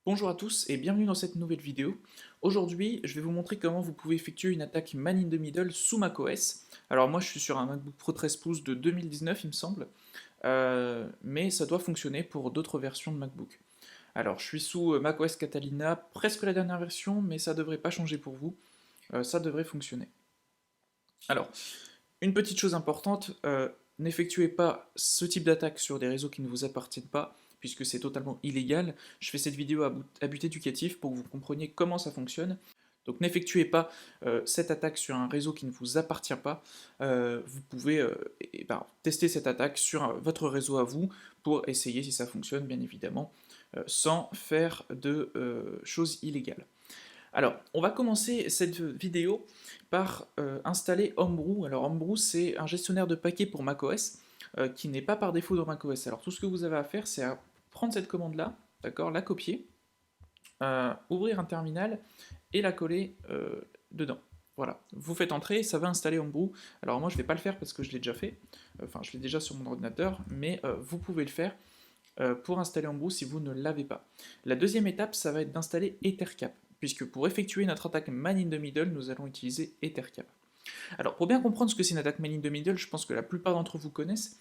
Bonjour à tous et bienvenue dans cette nouvelle vidéo. Aujourd'hui, je vais vous montrer comment vous pouvez effectuer une attaque man in the middle sous macOS. Alors moi, je suis sur un MacBook Pro 13 pouces de 2019, il me semble, mais ça doit fonctionner pour d'autres versions de MacBook. Alors, je suis sous macOS Catalina, presque la dernière version, mais ça devrait pas changer pour vous. Ça devrait fonctionner. Alors, une petite chose importante, n'effectuez pas ce type d'attaque sur des réseaux qui ne vous appartiennent pas, puisque c'est totalement illégal. Je fais cette vidéo à but éducatif pour que vous compreniez comment ça fonctionne. Donc n'effectuez pas cette attaque sur un réseau qui ne vous appartient pas. Vous pouvez tester cette attaque sur votre réseau à vous pour essayer si ça fonctionne, bien évidemment, sans faire de choses illégales. Alors, on va commencer cette vidéo par installer Homebrew. Alors, Homebrew, c'est un gestionnaire de paquets pour macOS qui n'est pas par défaut dans macOS. Alors, tout ce que vous avez à faire, c'est à prendre cette commande-là, d'accord, la copier, ouvrir un terminal et la coller dedans. Voilà, vous faites entrer, ça va installer Homebrew. Alors, moi, je ne vais pas le faire parce que je l'ai déjà fait, enfin, je l'ai déjà sur mon ordinateur, mais vous pouvez le faire pour installer Homebrew si vous ne l'avez pas. La deuxième étape, ça va être d'installer Ethercap, puisque pour effectuer notre attaque man in the middle, nous allons utiliser Ethercap. Alors pour bien comprendre ce que c'est une attaque man in the middle, je pense que la plupart d'entre vous connaissent.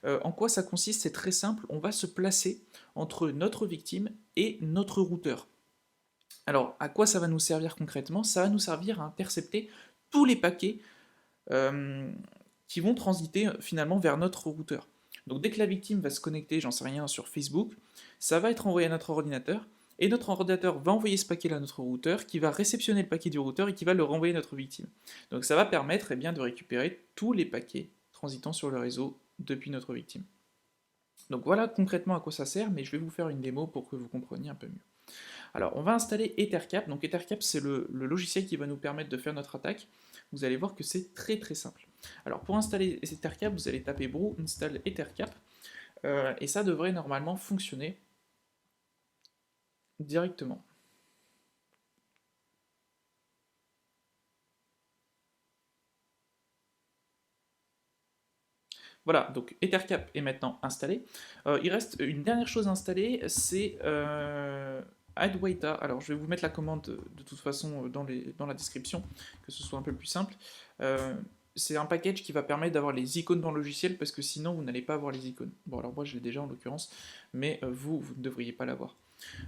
En quoi ça consiste? C'est très simple, on va se placer entre notre victime et notre routeur. Alors à quoi ça va nous servir concrètement? Ça va nous servir à intercepter tous les paquets euh, qui vont transiter finalement vers notre routeur. Donc dès que la victime va se connecter, j'en sais rien, sur Facebook, ça va être envoyé à notre ordinateur, et notre ordinateur va envoyer ce paquet à notre routeur, qui va réceptionner le paquet du routeur et qui va le renvoyer à notre victime. Donc ça va permettre bien, de récupérer tous les paquets transitant sur le réseau depuis notre victime. Donc voilà concrètement à quoi ça sert, mais je vais vous faire une démo pour que vous compreniez un peu mieux. Alors, on va installer Ethercap. Donc, Ethercap, c'est le logiciel qui va nous permettre de faire notre attaque. Vous allez voir que c'est très très simple. Alors, pour installer Ethercap, vous allez taper brew install Ethercap. Et ça devrait normalement fonctionner directement. Voilà, donc Ethercap est maintenant installé. Il reste une dernière chose à installer, c'est AddWata. Alors je vais vous mettre la commande de toute façon dans la description, que ce soit un peu plus simple. Euh, c'est un package qui va permettre d'avoir les icônes dans le logiciel, parce que sinon vous n'allez pas avoir les icônes. Bon alors moi je l'ai déjà en l'occurrence, mais vous ne devriez pas l'avoir.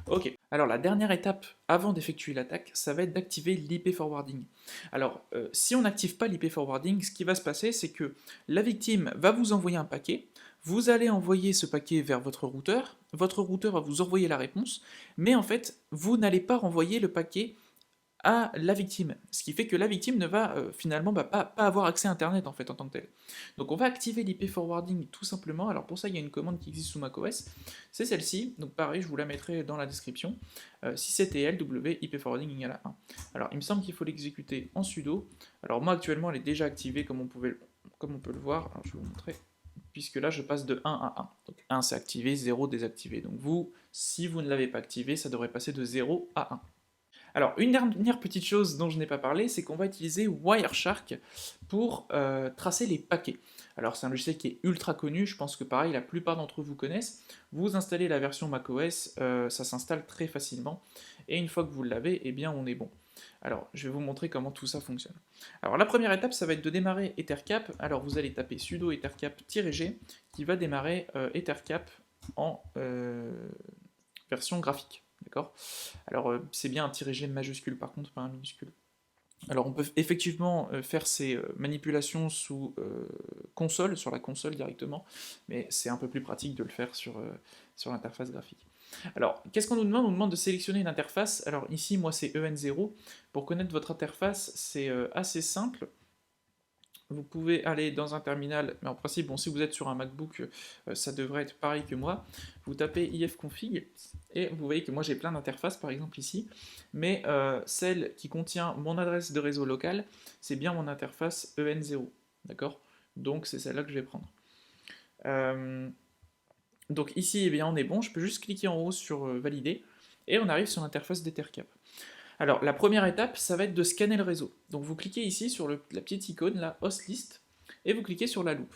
Ok, alors la dernière étape avant d'effectuer l'attaque, ça va être d'activer l'IP forwarding. Alors, si on n'active pas l'IP forwarding, ce qui va se passer, c'est que la victime va vous envoyer un paquet, vous allez envoyer ce paquet vers votre routeur va vous envoyer la réponse, mais en fait, vous n'allez pas renvoyer le paquet à la victime, ce qui fait que la victime ne va finalement pas avoir accès à Internet en fait en tant que tel. Donc on va activer l'IP forwarding tout simplement. Alors pour ça il y a une commande qui existe sous macOS, c'est celle-ci. Donc pareil, je vous la mettrai dans la description. systlw IP forwarding égale à 1. Alors il me semble qu'il faut l'exécuter en sudo. Alors moi actuellement elle est déjà activée comme on peut le voir. Alors je vais vous montrer. Puisque là je passe de 1 à 1. Donc 1 c'est activé, 0 désactivé. Donc vous, si vous ne l'avez pas activé, ça devrait passer de 0 à 1. Alors, une dernière petite chose dont je n'ai pas parlé, c'est qu'on va utiliser Wireshark pour tracer les paquets. Alors, c'est un logiciel qui est ultra connu, je pense que pareil, la plupart d'entre vous connaissent. Vous installez la version macOS, ça s'installe très facilement, et une fois que vous l'avez, eh bien, on est bon. Alors, je vais vous montrer comment tout ça fonctionne. Alors, la première étape, ça va être de démarrer Ethercap. Alors, vous allez taper sudo ethercap-g, qui va démarrer Ethercap en version graphique. D'accord? Alors, c'est bien un tiré G majuscule par contre, pas un minuscule. Alors, on peut effectivement faire ces manipulations sous console, sur la console directement, mais c'est un peu plus pratique de le faire sur l'interface graphique. Alors, qu'est-ce qu'on nous demande? On nous demande de sélectionner une interface. Alors, ici, moi, c'est EN0. Pour connaître votre interface, c'est assez simple. Vous pouvez aller dans un terminal, mais en principe, bon, si vous êtes sur un MacBook, ça devrait être pareil que moi. Vous tapez ifconfig, et vous voyez que moi j'ai plein d'interfaces, par exemple ici, mais celle qui contient mon adresse de réseau local, c'est bien mon interface EN0, d'accord? Donc c'est celle-là que je vais prendre. Euh, donc ici, eh bien, on est bon, je peux juste cliquer en haut sur valider, et on arrive sur l'interface d'Ethercap. Alors, la première étape, ça va être de scanner le réseau. Donc vous cliquez ici sur la petite icône, la host list, et vous cliquez sur la loupe.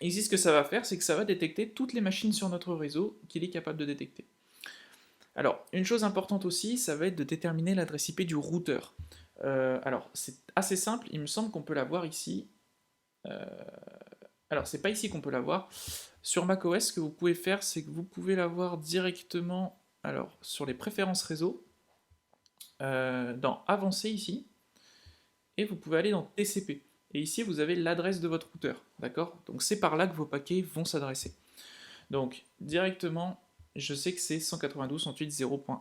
Et ici, ce que ça va faire, c'est que ça va détecter toutes les machines sur notre réseau qu'il est capable de détecter. Alors, une chose importante aussi, ça va être de déterminer l'adresse IP du routeur. Alors, c'est assez simple, il me semble qu'on peut l'avoir ici. Euh, alors, c'est pas ici qu'on peut l'avoir. Sur macOS, ce que vous pouvez faire, c'est que vous pouvez l'avoir directement alors, sur les préférences réseau, dans Avancé ici, et vous pouvez aller dans TCP. Et ici, vous avez l'adresse de votre routeur, d'accord? Donc c'est par là que vos paquets vont s'adresser. Donc, directement, je sais que c'est 192.168.0.1.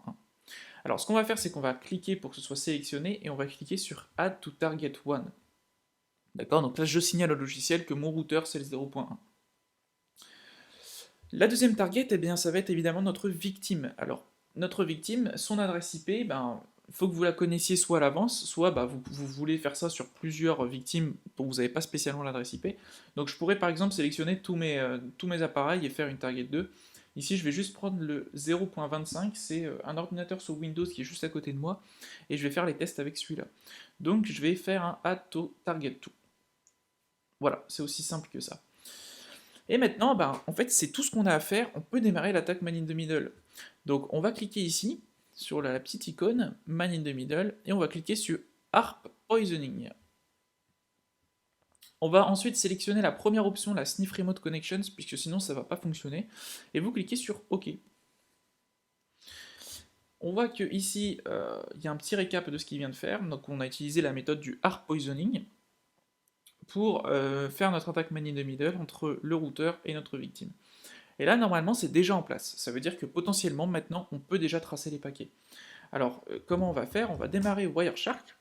Alors, ce qu'on va faire, c'est qu'on va cliquer pour que ce soit sélectionné, et on va cliquer sur Add to Target 1. D'accord? Donc là, je signale au logiciel que mon routeur, c'est le 0.1. La deuxième target, eh bien, ça va être évidemment notre victime. Alors, notre victime, son adresse IP, ben, il faut que vous la connaissiez soit à l'avance, soit bah, vous voulez faire ça sur plusieurs victimes dont vous n'avez pas spécialement l'adresse IP. Donc je pourrais par exemple sélectionner tous mes appareils et faire une target 2. Ici, je vais juste prendre le 0.25, c'est un ordinateur sous Windows qui est juste à côté de moi, et je vais faire les tests avec celui-là. Donc je vais faire un add to target 2. Voilà, c'est aussi simple que ça. Et maintenant, ben, en fait, c'est tout ce qu'on a à faire. On peut démarrer l'attaque Man in the Middle. Donc, on va cliquer ici, sur la petite icône, Man in the Middle, et on va cliquer sur ARP Poisoning. On va ensuite sélectionner la première option, la Sniff Remote Connections, puisque sinon ça ne va pas fonctionner, et vous cliquez sur OK. On voit que ici, il y a un petit récap de ce qu'il vient de faire. Donc, on a utilisé la méthode du ARP Poisoning pour faire notre attaque Man in the Middle entre le routeur et notre victime. Et là, normalement, c'est déjà en place. Ça veut dire que potentiellement, maintenant, on peut déjà tracer les paquets. Alors, comment on va faire? On va démarrer Wireshark.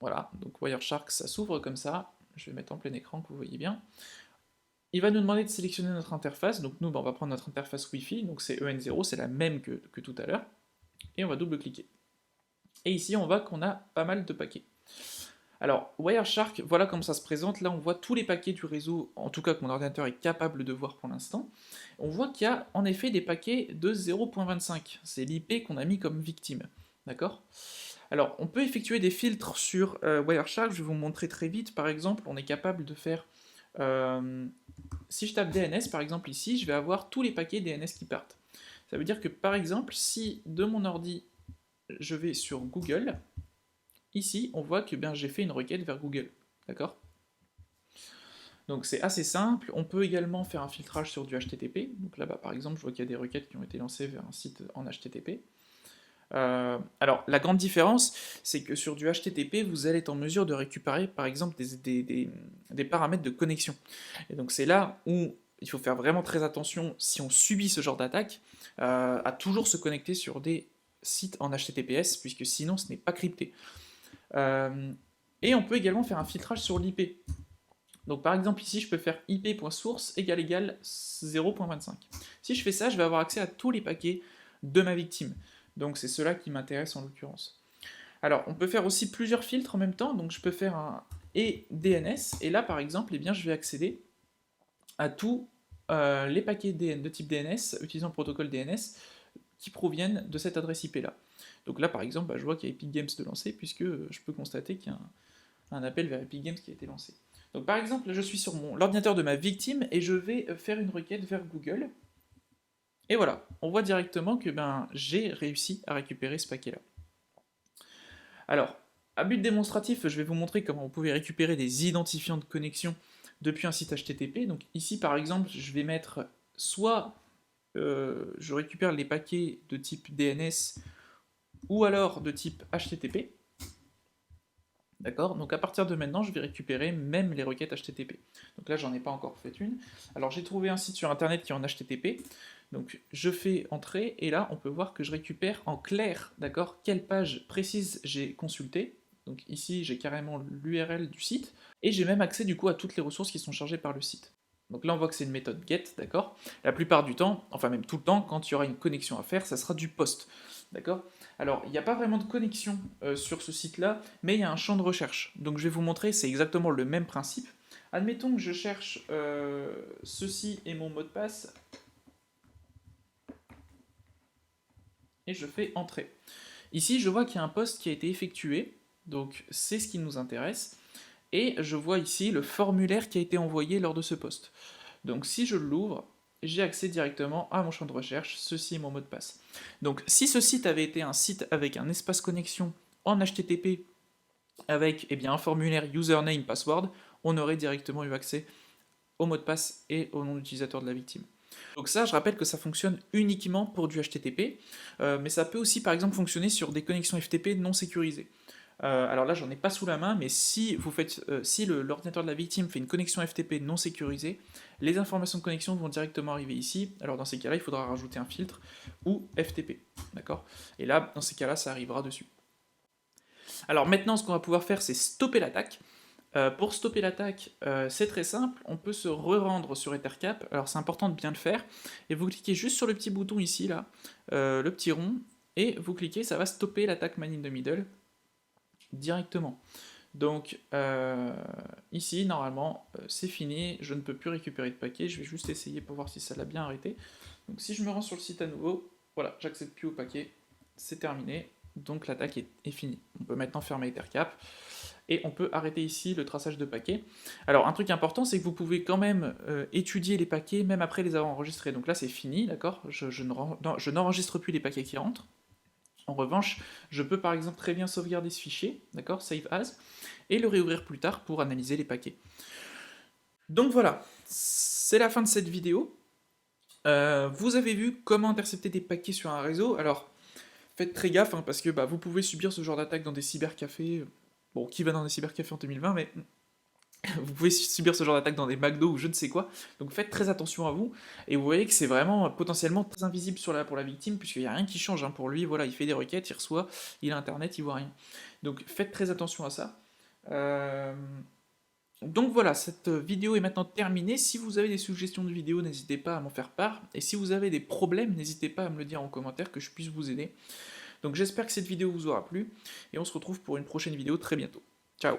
Voilà, donc Wireshark, ça s'ouvre comme ça. Je vais mettre en plein écran, que vous voyez bien. Il va nous demander de sélectionner notre interface. Donc nous, on va prendre notre interface Wi-Fi. Donc c'est EN0, c'est la même que tout à l'heure. Et on va double-cliquer. Et ici, on voit qu'on a pas mal de paquets. Alors, Wireshark, voilà comment ça se présente. Là, on voit tous les paquets du réseau, en tout cas que mon ordinateur est capable de voir pour l'instant. On voit qu'il y a en effet des paquets de 0.25. C'est l'IP qu'on a mis comme victime. D'accord? Alors, on peut effectuer des filtres sur Wireshark. Je vais vous montrer très vite. Par exemple, on est capable de faire... si je tape DNS, par exemple, ici, je vais avoir tous les paquets DNS qui partent. Ça veut dire que, par exemple, si de mon ordi, je vais sur Google... Ici, on voit que j'ai fait une requête vers Google, d'accord? Donc c'est assez simple. On peut également faire un filtrage sur du HTTP. Donc là-bas, par exemple, je vois qu'il y a des requêtes qui ont été lancées vers un site en HTTP. Alors, la grande différence, c'est que sur du HTTP, vous allez être en mesure de récupérer, par exemple, des paramètres de connexion. Et donc c'est là où il faut faire vraiment très attention, si on subit ce genre d'attaque, à toujours se connecter sur des sites en HTTPS, puisque sinon ce n'est pas crypté. Et on peut également faire un filtrage sur l'IP. Donc par exemple ici je peux faire ip.source égale 0.25. Si je fais ça, je vais avoir accès à tous les paquets de ma victime. Donc c'est cela qui m'intéresse en l'occurrence. Alors on peut faire aussi plusieurs filtres en même temps, donc je peux faire un et DNS, et là par exemple, je vais accéder à tous les paquets de type DNS utilisant le protocole DNS qui proviennent de cette adresse IP là. Donc là par exemple, je vois qu'il y a Epic Games de lancer, puisque je peux constater qu'il y a un appel vers Epic Games qui a été lancé. Donc par exemple, je suis sur l'ordinateur de ma victime et je vais faire une requête vers Google. Et voilà, on voit directement que j'ai réussi à récupérer ce paquet-là. Alors, à but démonstratif, je vais vous montrer comment vous pouvez récupérer des identifiants de connexion depuis un site HTTP. Donc ici, par exemple, je vais mettre soit je récupère les paquets de type DNS ou alors de type HTTP. D'accord? Donc à partir de maintenant, je vais récupérer même les requêtes HTTP. Donc là, j'en ai pas encore fait une. Alors j'ai trouvé un site sur internet qui est en HTTP. Donc je fais entrer et là, on peut voir que je récupère en clair, d'accord, quelle page précise j'ai consultée. Donc ici, j'ai carrément l'URL du site et j'ai même accès du coup à toutes les ressources qui sont chargées par le site. Donc là, on voit que c'est une méthode get, d'accord? La plupart du temps, enfin même tout le temps, quand il y aura une connexion à faire, ça sera du post, d'accord? Alors, il n'y a pas vraiment de connexion sur ce site-là, mais il y a un champ de recherche. Donc je vais vous montrer, c'est exactement le même principe. Admettons que je cherche ceci et mon mot de passe, et je fais entrer. Ici, je vois qu'il y a un post qui a été effectué, donc c'est ce qui nous intéresse, et je vois ici le formulaire qui a été envoyé lors de ce post. Donc si je l'ouvre, j'ai accès directement à mon champ de recherche, ceci est mon mot de passe. Donc si ce site avait été un site avec un espace connexion en HTTP, avec eh bien, un formulaire username, password, on aurait directement eu accès au mot de passe et au nom d'utilisateur de la victime. Donc ça, je rappelle que ça fonctionne uniquement pour du HTTP, mais ça peut aussi par exemple fonctionner sur des connexions FTP non sécurisées. Alors là, j'en ai pas sous la main, mais si vous faites, si l'ordinateur de la victime fait une connexion FTP non sécurisée, les informations de connexion vont directement arriver ici. Alors dans ces cas-là, il faudra rajouter un filtre ou FTP, d'accord? Et là, dans ces cas-là, ça arrivera dessus. Alors maintenant, ce qu'on va pouvoir faire, c'est stopper l'attaque. Pour stopper l'attaque, c'est très simple, on peut se re-rendre sur Ethercap, alors c'est important de bien le faire, et vous cliquez juste sur le petit bouton ici, là, le petit rond, et vous cliquez, ça va stopper l'attaque man in the middle directement. Donc ici, normalement, c'est fini, je ne peux plus récupérer de paquet, je vais juste essayer pour voir si ça l'a bien arrêté. Donc si je me rends sur le site à nouveau, voilà, j'accède plus au paquet, c'est terminé, donc l'attaque est finie. On peut maintenant fermer Ethercap, et on peut arrêter ici le traçage de paquets. Alors un truc important, c'est que vous pouvez quand même étudier les paquets, même après les avoir enregistrés. Donc là c'est fini, d'accord, je n'enregistre plus les paquets qui rentrent. En revanche, je peux par exemple très bien sauvegarder ce fichier, d'accord, save as, et le réouvrir plus tard pour analyser les paquets. Donc voilà, c'est la fin de cette vidéo. Vous avez vu comment intercepter des paquets sur un réseau. Alors, faites très gaffe, hein, parce que vous pouvez subir ce genre d'attaque dans des cybercafés. Bon, qui va dans des cybercafés en 2020, mais vous pouvez subir ce genre d'attaque dans des McDo ou je ne sais quoi, donc faites très attention à vous, et vous voyez que c'est vraiment potentiellement très invisible pour la victime, puisqu'il n'y a rien qui change, hein. Pour lui, voilà, il fait des requêtes, il reçoit, il a internet, il voit rien. Donc faites très attention à ça. Donc voilà, cette vidéo est maintenant terminée. Si vous avez des suggestions de vidéos, n'hésitez pas à m'en faire part, et si vous avez des problèmes, n'hésitez pas à me le dire en commentaire, que je puisse vous aider. Donc j'espère que cette vidéo vous aura plu, et on se retrouve pour une prochaine vidéo très bientôt. Ciao!